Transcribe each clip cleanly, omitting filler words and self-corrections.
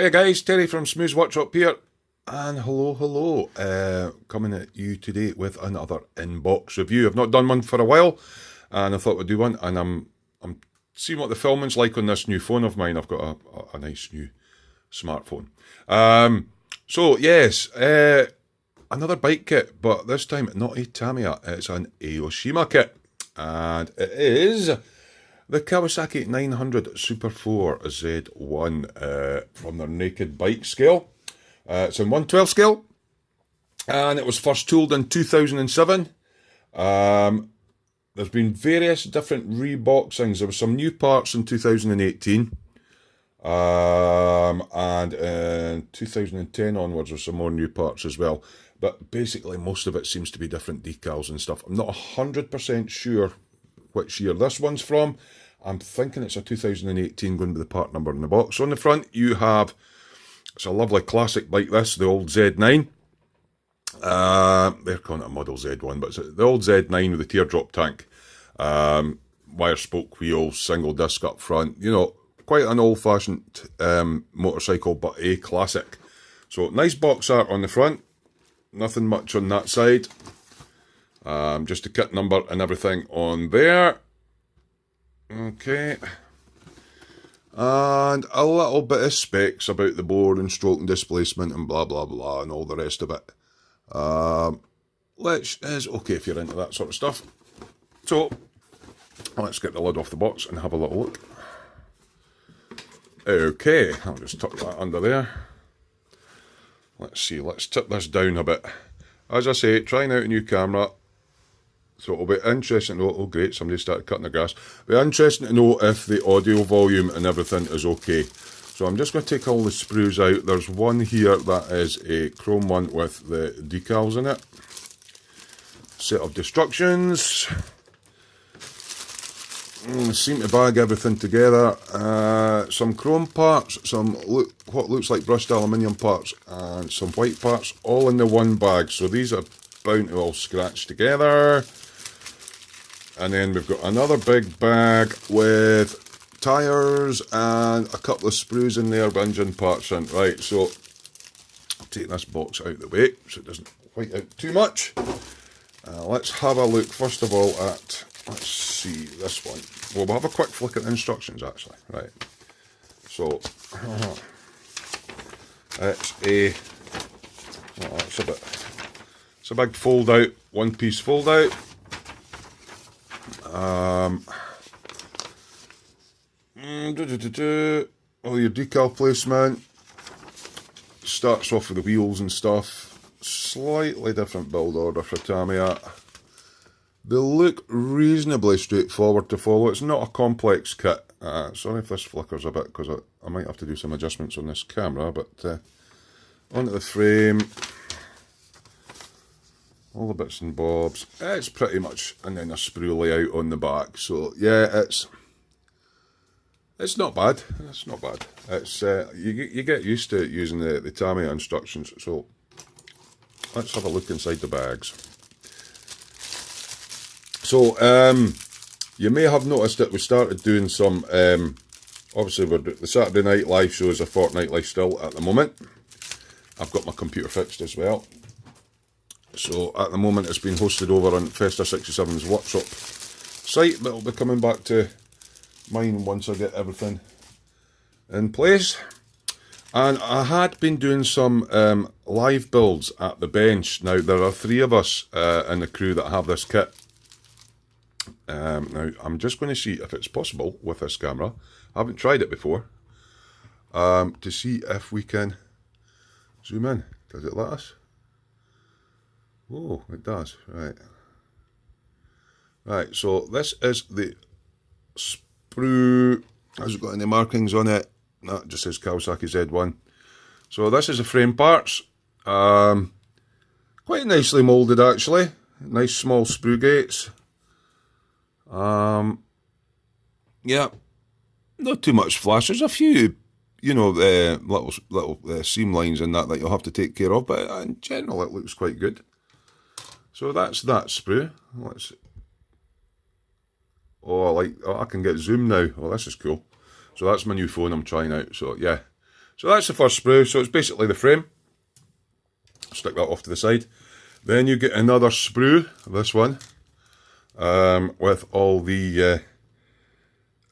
Hey guys, Terry from Smooth Workshop here, and hello, coming at you today with another inbox review. I've not done one for a while, and I thought we'd do one, and I'm seeing what the filming's like on this new phone of mine. I've got a nice new smartphone. So yes, another bike kit, but this time not a Tamiya, it's an Aoshima kit, and it is the Kawasaki 900 Super 4 Z1 from their naked bike scale. It's in 1/12 scale, and it was first tooled in 2007. There's been various different reboxings. There were some new parts in 2018, and in 2010 onwards there's some more new parts as well. But basically most of it seems to be different decals and stuff. I'm not 100% sure which year this one's from. I'm thinking it's a 2018, going by the part number in the box. So on the front you have, it's a lovely classic bike this, the old Z9. They're calling it a Model Z1, but it's the old Z9 with the teardrop tank. Wire spoke wheels, single disc up front. You know, quite an old-fashioned motorcycle, but a classic. So nice box art on the front. Nothing much on that side. Just a kit number and everything on there. Okay, and a little bit of specs about the board and stroke and displacement and blah blah blah and all the rest of it, which is okay if you're into that sort of stuff. So let's get the lid off the box and have a little look. Okay, I'll just tuck that under there. Let's see, let's tip this down a bit. As I say, trying out a new camera. So it'll be interesting to know, oh great, somebody started cutting the grass. It'll be interesting to know if the audio volume and everything is okay. So I'm just going to take all the sprues out. There's one here that is a chrome one with the decals in it. Set of destructions. Seem to bag everything together. Some chrome parts, some what looks like brushed aluminium parts, and some white parts, all in the one bag. So these are bound to all scratch together. And then we've got another big bag with tyres and a couple of sprues in there with engine parts in. Right, so I'll take this box out of the way so it doesn't white out too much. Let's have a look first of all at, let's see, this one. Well, we'll have a quick flick at the instructions actually. Right, so it's a big fold out, one piece fold out. All your decal placement. Starts off with the wheels and stuff. Slightly different build order for Tamiya. They look reasonably straightforward to follow. It's not a complex kit. Sorry if this flickers a bit because I might have to do some adjustments on this camera, but onto the frame. All the bits and bobs. It's pretty much, and then a sprue layout on the back. So yeah, it's not bad. It's not bad. It's you get used to using the Tamiya instructions. So let's have a look inside the bags. So you may have noticed that we started doing some. Obviously, the Saturday night live show is a fortnightly still at the moment. I've got my computer fixed as well. So at the moment it's been hosted over on Festa 67's workshop site, but it'll be coming back to mine once I get everything in place. And I had been doing some live builds at the bench. Now there are 3 of us in the crew that have this kit. Now I'm just going to see if it's possible with this camera. I haven't tried it before. To see if we can zoom in. Does it let us? Oh, it does, right. Right, so this is the sprue. Has it got any markings on it? No, it just says Kawasaki Z1. So this is the frame parts. Quite nicely moulded actually. Nice small sprue gates. Yeah, not too much flash. There's a few, you know, little seam lines in that you'll have to take care of, but in general it looks quite good. So that's that sprue. Oh, I can get zoom now. Oh, this is cool. So that's my new phone I'm trying out. So yeah, So that's the first sprue. So it's basically the frame. Stick that off to the side. Then you get another sprue, this one, with all the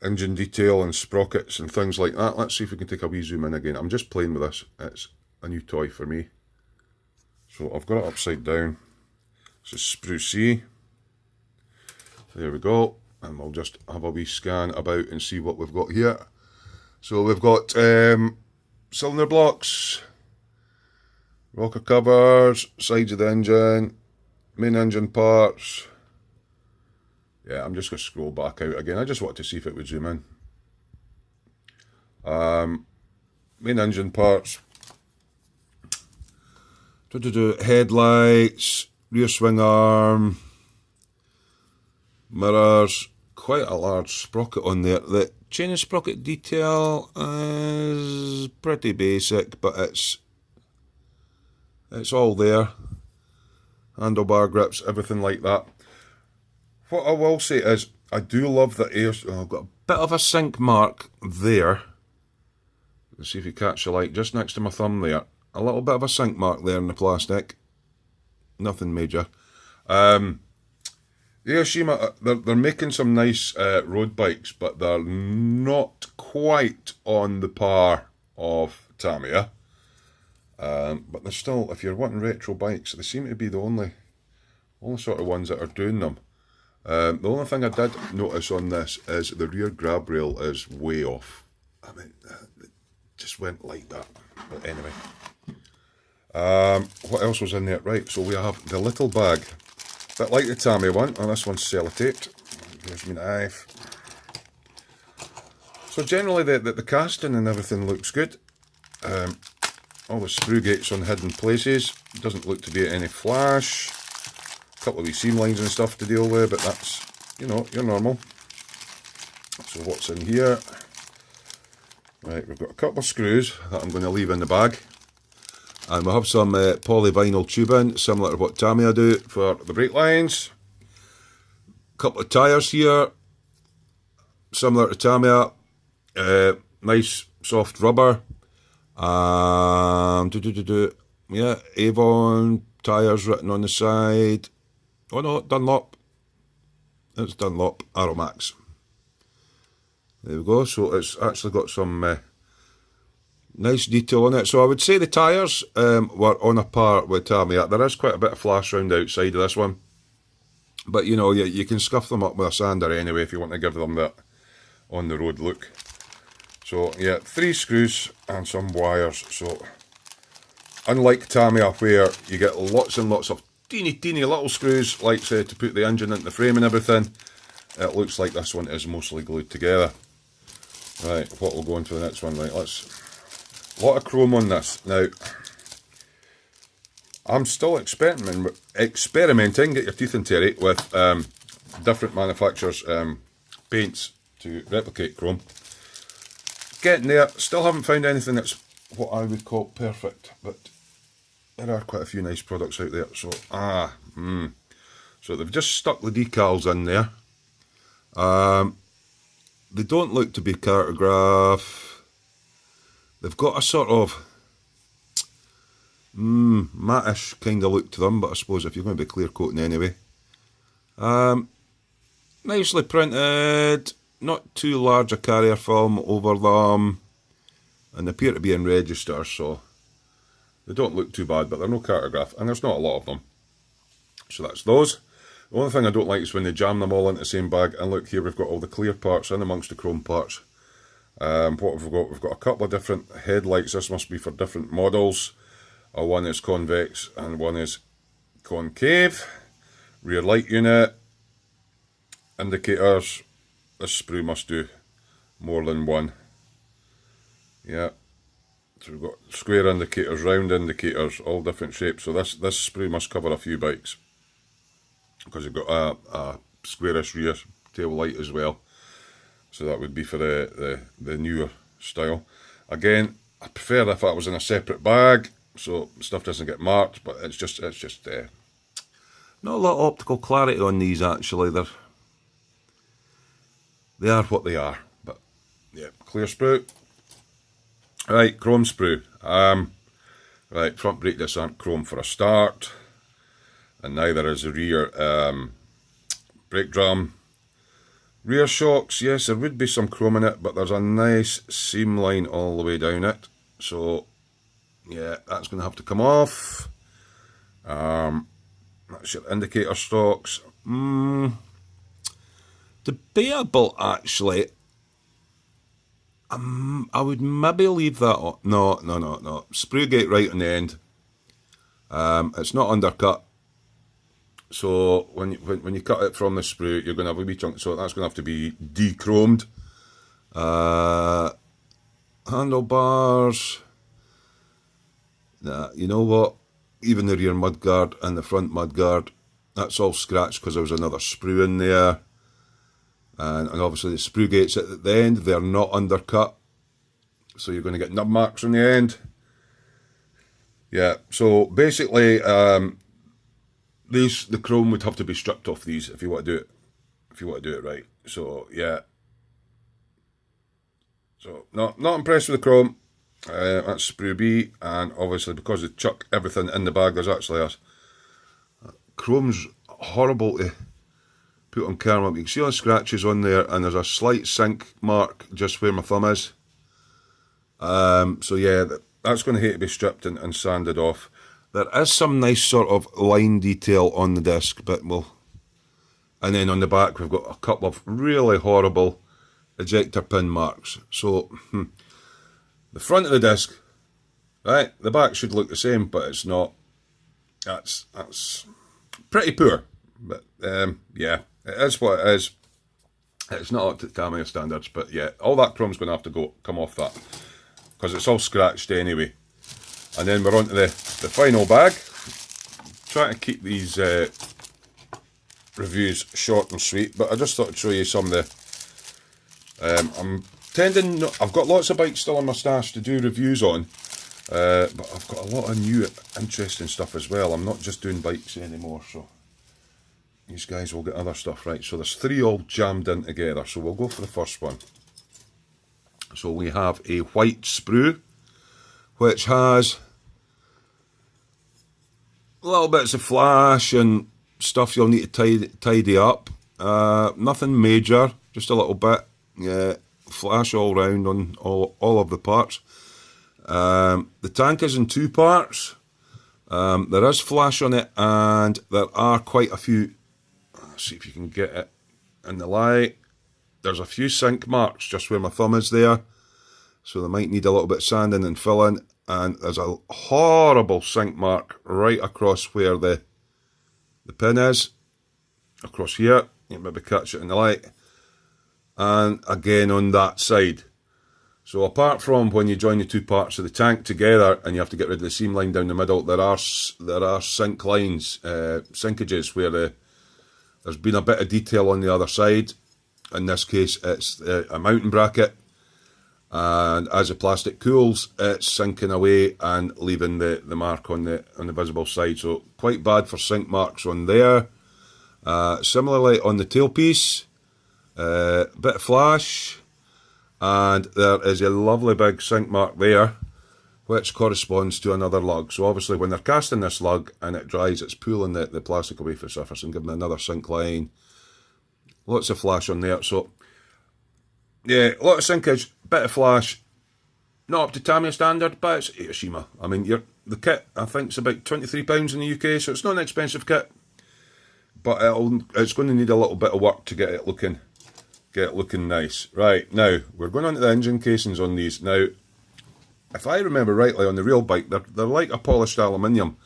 engine detail and sprockets and things like that. Let's see if we can take a wee zoom in again. I'm just playing with this. It's a new toy for me. So I've got it upside down. This is sprue C. There we go. And we'll just have a wee scan about and see what we've got here. So we've got cylinder blocks, rocker covers, sides of the engine, main engine parts. Yeah, I'm just going to scroll back out again. I just wanted to see if it would zoom in. Main engine parts. Headlights, rear swing arm, mirrors, quite a large sprocket on there. The chain and sprocket detail is pretty basic, but it's all there. Handlebar grips, everything like that. What I will say is, I do love the I've got a bit of a sink mark there. Let's see if you catch the light, just next to my thumb there. A little bit of a sink mark there in the plastic. Nothing major. The Aoshima, they're making some nice road bikes, but they're not quite on the par of Tamiya. But they're still, if you're wanting retro bikes, they seem to be the only sort of ones that are doing them. The only thing I did notice on this is the rear grab rail is way off. I mean, it just went like that. But anyway. What else was in there? Right, so we have the little bag. A bit like the Tamiya one, and this one's sellotaped. Here's my knife. So generally the casting and everything looks good. All the sprue gates on hidden places. Doesn't look to be any flash. A couple of wee seam lines and stuff to deal with, but that's, you know, you're normal. So what's in here? Right, we've got a couple of screws that I'm going to leave in the bag. And we'll have some polyvinyl tubing, similar to what Tamiya do for the brake lines. A couple of tyres here, similar to Tamiya. Nice soft rubber. Yeah, Avon tyres written on the side. Oh no, Dunlop. It's Dunlop Aeromax. There we go. So it's actually got some nice detail on it. So I would say the tyres were on a par with Tamiya. There is quite a bit of flash around the outside of this one. But you know, you can scuff them up with a sander anyway if you want to give them that on the road look. So yeah, 3 screws and some wires. So unlike Tamiya where you get lots and lots of teeny little screws, like say to put the engine into the frame and everything, it looks like this one is mostly glued together. Right, what will go into the next one? Right, a lot of chrome on this. Now, I'm still experimenting, get your teeth into it, with different manufacturers' paints to replicate chrome. Getting there, still haven't found anything that's what I would call perfect, but there are quite a few nice products out there. So, so they've just stuck the decals in there. They don't look to be cartograph. They've got a sort of matte-ish kind of look to them, but I suppose if you're going to be clear coating anyway. Nicely printed, not too large a carrier film over them, and they appear to be in register, so they don't look too bad, but they're no cartograph, and there's not a lot of them. So that's those. The only thing I don't like is when they jam them all into the same bag, and look here, we've got all the clear parts in amongst the chrome parts. What have we got? We've got a couple of different headlights. This must be for different models. One is convex and one is concave. Rear light unit. Indicators. This sprue must do more than one. Yeah. So we've got square indicators, round indicators, all different shapes. So this sprue must cover a few bikes, because you've got a squarish rear tail light as well. So that would be for the newer style. Again, I prefer if that was in a separate bag, so stuff doesn't get marked. But it's just not a lot of optical clarity on these. Actually, they are what they are. But yeah, clear sprue. Right, chrome sprue. Right, front brake discs aren't chrome for a start, and neither is the rear brake drum. Rear shocks, yes, there would be some chrome in it, but there's a nice seam line all the way down it. So, yeah, that's going to have to come off. That's your indicator stalks. Debatable, actually. I would maybe leave that on. No. Sprue gate right on the end. It's not undercut. So when you cut it from the sprue, you're going to have a wee chunk. So that's going to have to be de-chromed. Handlebars. Nah, you know what? Even the rear mudguard and the front mudguard, that's all scratched because there was another sprue in there. And obviously the sprue gates at the end, they're not undercut. So you're going to get nub marks on the end. Yeah, so basically the chrome would have to be stripped off these if you want to do it. If you want to do it right. So yeah. So not impressed with the chrome. That's sprue B, and obviously because they chuck everything in the bag, there's actually a chrome's horrible to put on camera. You can see all the scratches on there, and there's a slight sink mark just where my thumb is. So yeah, that's going to have to be stripped and sanded off. There is some nice sort of line detail on the disc, but and then on the back we've got a couple of really horrible ejector pin marks. So the front of the disc, right, the back should look the same, but it's not. That's pretty poor, but yeah, it is what it is. It's not up to Tamiya standards, but yeah, all that chrome's going to have to come off that, because it's all scratched anyway. And then we're on to the final bag. Trying to keep these reviews short and sweet, but I just thought I'd show you some of the... I've got lots of bikes still in my stash to do reviews on, but I've got a lot of new interesting stuff as well. I'm not just doing bikes anymore, so these guys will get other stuff. Right, so there's 3 all jammed in together, so we'll go for the first one. So we have a white sprue, which has little bits of flash and stuff you'll need to tidy up. Nothing major, just a little bit. Yeah, flash all round on all of the parts. The tank is in 2 parts. There is flash on it, and there are quite a few. Let's see if you can get it in the light. There's a few sink marks just where my thumb is there, so they might need a little bit of sanding and filling. And there's a horrible sink mark right across where the pin is, across here. You can maybe catch it in the light. And again on that side. So apart from when you join the 2 parts of the tank together and you have to get rid of the seam line down the middle, there are sink lines, sinkages where there's been a bit of detail on the other side. In this case, it's a mounting bracket, and as the plastic cools, it's sinking away and leaving the mark on the visible side. So quite bad for sink marks on there. Similarly on the tailpiece, bit of flash, and there is a lovely big sink mark there, which corresponds to another lug. So obviously when they're casting this lug and it dries, it's pulling the plastic away from the surface and giving another sink line. Lots of flash on there. So yeah, a lot of sinkage, bit of flash. Not up to Tamiya standard, but it's Aoshima. I mean, the kit I think is about £23 in the UK, so it's not an expensive kit, but it's going to need a little bit of work to get it looking nice. Right, now we're going on to the engine casings on these. Now, if I remember rightly, on the real bike, they're like a polished aluminium.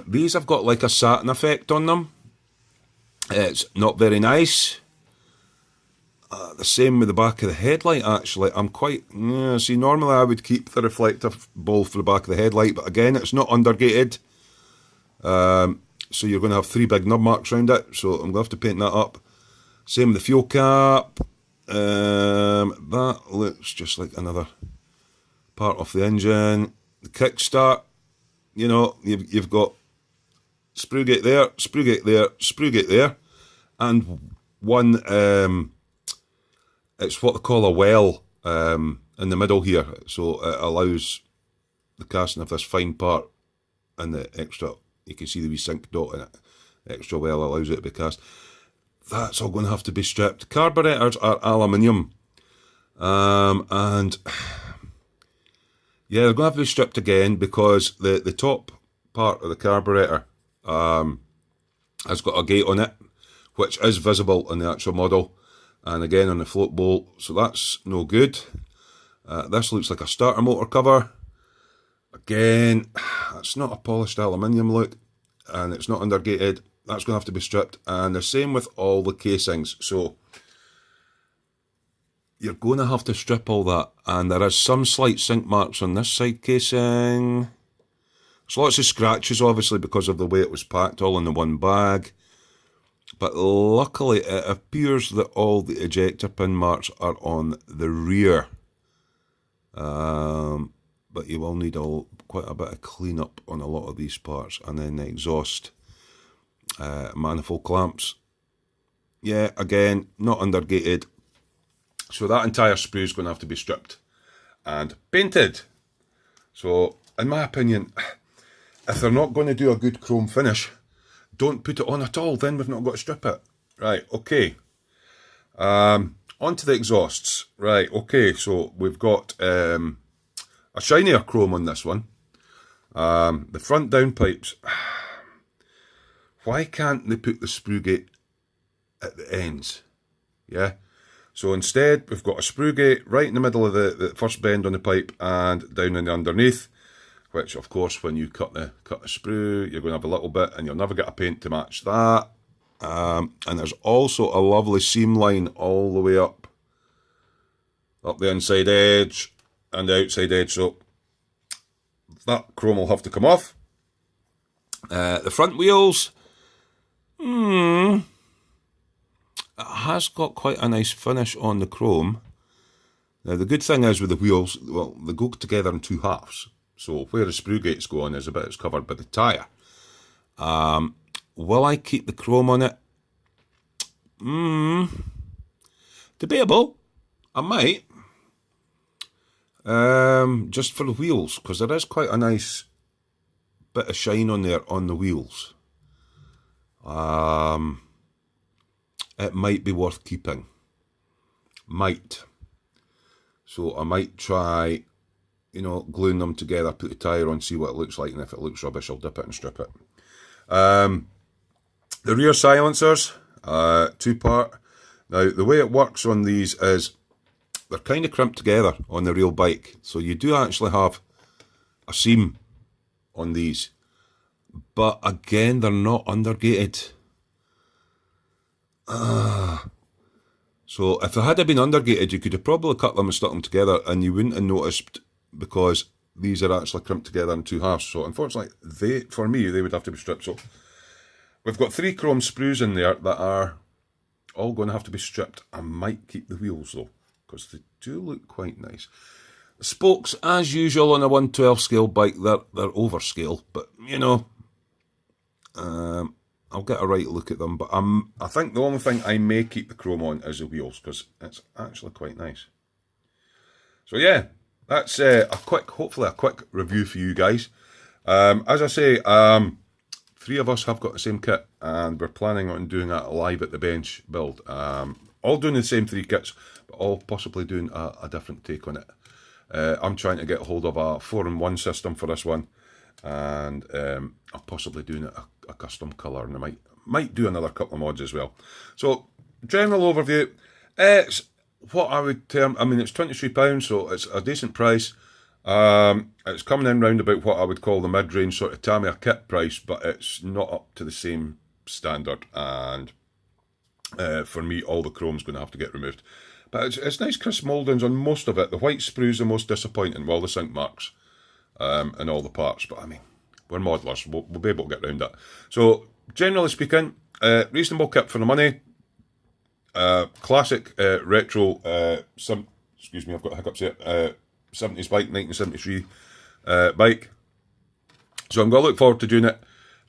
These have got like a satin effect on them. It's not very nice. The same with the back of the headlight, actually. I'm quite... see, normally I would keep the reflective bowl for the back of the headlight, but again, it's not undergated. So you're going to have 3 big nub marks around it, so I'm going to have to paint that up. Same with the fuel cap. That looks just like another part of the engine. The kickstart, you know, you've got sprue gate there, sprue gate there, sprue gate there, and one... it's what they call a well in in the middle here, so it allows the casting of this fine part and the extra, you can see the wee sink dot in it, extra well allows it to be cast. That's all going to have to be stripped. Carburetors are aluminium, and yeah, they're going to have to be stripped again because the top part of the carburetor has got a gate on it, which is visible in the actual model, and again on the float bolt, so that's no good. This looks like a starter motor cover. Again, it's not a polished aluminium look, and it's not undergated. That's going to have to be stripped, and the same with all the casings. So you're going to have to strip all that, and there is some slight sink marks on this side casing. There's lots of scratches, obviously, because of the way it was packed all in the one bag. But luckily, it appears that all the ejector pin marks are on the rear. But you will need quite a bit of cleanup on a lot of these parts. And then the exhaust manifold clamps. Yeah, again, not undergated. So that entire sprue is going to have to be stripped and painted. So, in my opinion, if they're not going to do a good chrome finish, don't put it on at all, then we've not got to strip it. Right, okay. Onto the exhausts. Right, okay, so we've got a shinier chrome on this one. The front downpipes, why can't they put the sprue gate at the ends? Yeah, so instead we've got a sprue gate right in the middle of the first bend on the pipe and down in the underneath, which of course when you cut the sprue you're going to have a little bit and you'll never get a paint to match that. And there's also a lovely seam line all the way up the inside edge and the outside edge, so that chrome will have to come off. The front wheels, it has got quite a nice finish on the chrome. Now the good thing is with the wheels, well, they go together in two halves, so where the sprue gates go on is a bit that's covered by the tyre. Will I keep the chrome on it? Debatable. I might. Just for the wheels, because there is quite a nice bit of shine on there on the wheels. It might be worth keeping. Might. So I might try, gluing them together, put the tyre on, see what it looks like, and if it looks rubbish, I'll dip it and strip it. The rear silencers, two-part. Now, the way it works on these is they're kind of crimped together on the real bike, so you do actually have a seam on these, but again, they're not undergated. So if they had been undergated, you could have probably cut them and stuck them together and you wouldn't have noticed, because these are actually crimped together in two halves. So unfortunately, for me, they would have to be stripped. So we've got 3 chrome sprues in there that are all going to have to be stripped. I might keep the wheels though, because they do look quite nice. The spokes, as usual on a 1/12 scale bike, they're overscale, but I'll get a right look at them. But I think the only thing I may keep the chrome on is the wheels, because it's actually quite nice. So yeah, that's hopefully a quick review for you guys. As I say, 3 of us have got the same kit, and we're planning on doing a live at the bench build. All doing the same 3 kits, but all possibly doing a different take on it. I'm trying to get hold of a 4-in-1 system for this one, and I'm possibly doing it a custom colour, and I might do another couple of mods as well. So, general overview, it's what I would term, it's £23, so it's a decent price. It's coming in round about what I would call the mid-range sort of Tamiya kit price, but it's not up to the same standard, and for me, all the chrome's going to have to get removed. But it's nice crisp mouldings on most of it. The white sprue's the most disappointing, with all the sink marks and all the parts. But we're modelers, we'll be able to get around that. So, generally speaking, reasonable kit for the money. Classic retro, excuse me, I've got hiccups here, 70s bike, 1973 bike. So I'm going to look forward to doing it,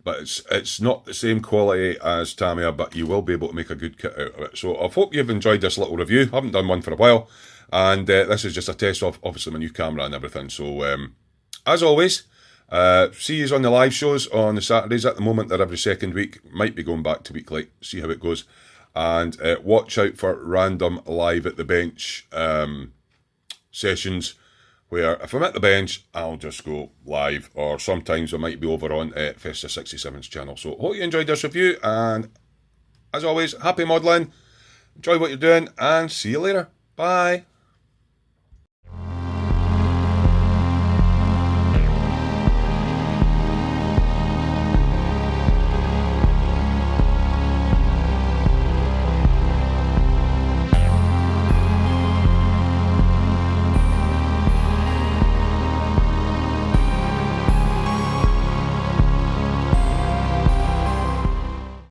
but it's not the same quality as Tamiya, but you will be able to make a good kit out of it. So I hope you've enjoyed this little review. I haven't done one for a while. And this is just a test of, obviously, my new camera and everything. So, as always, see you on the live shows on the Saturdays. At the moment, they're every second week. Might be going back to weekly. See how it goes. And watch out for random live at the bench sessions, where if I'm at the bench, I'll just go live, or sometimes I might be over on Festa 67's channel. So hope you enjoyed this review, and as always, happy modelling, enjoy what you're doing, and see you later. Bye.